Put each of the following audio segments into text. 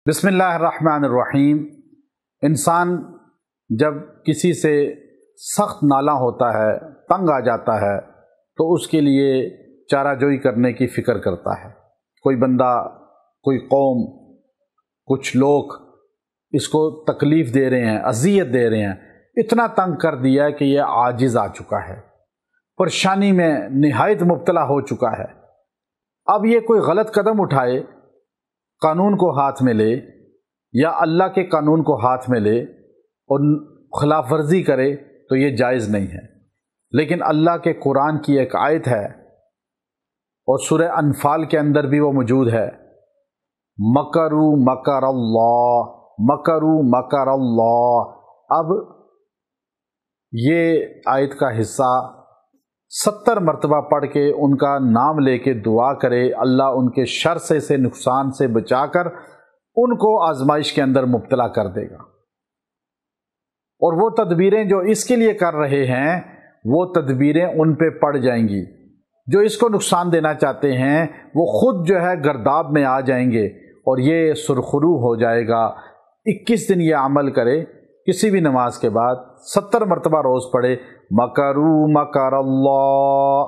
بسم اللہ الرحمن الرحیم۔ انسان جب کسی سے سخت نالاں ہوتا ہے، تنگ آ جاتا ہے، تو اس کے لیے چارہ جوئی کرنے کی فکر کرتا ہے۔ کوئی بندہ، کوئی قوم، کچھ لوگ اس کو تکلیف دے رہے ہیں، اذیت دے رہے ہیں، اتنا تنگ کر دیا ہے کہ یہ عاجز آ چکا ہے، پریشانی میں نہایت مبتلا ہو چکا ہے۔ اب یہ کوئی غلط قدم اٹھائے، قانون کو ہاتھ میں لے یا اللہ کے قانون کو ہاتھ میں لے اور خلاف ورزی کرے تو یہ جائز نہیں ہے۔ لیکن اللہ کے قرآن کی ایک آیت ہے اور سورہ انفال کے اندر بھی وہ موجود ہے، مکروا مکر اللہ، مکروا مکر اللہ۔ اب یہ آیت کا حصہ 70 مرتبہ پڑھ کے ان کا نام لے کے دعا کرے، اللہ ان کے شر سے نقصان سے بچا کر ان کو آزمائش کے اندر مبتلا کر دے گا۔ اور وہ تدبیریں جو اس کے لیے کر رہے ہیں، وہ تدبیریں ان پہ پڑ جائیں گی۔ جو اس کو نقصان دینا چاہتے ہیں وہ خود جو ہے گرداب میں آ جائیں گے اور یہ سرخرو ہو جائے گا۔ 21 دن یہ عمل کرے، کسی بھی نماز کے بعد 70 مرتبہ روز پڑھے مکروا مکر اللہ،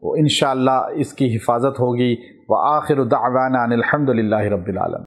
انشاءاللہ اس کی حفاظت ہوگی۔ وآخر دعوانا ان الحمد للہ رب العالمین۔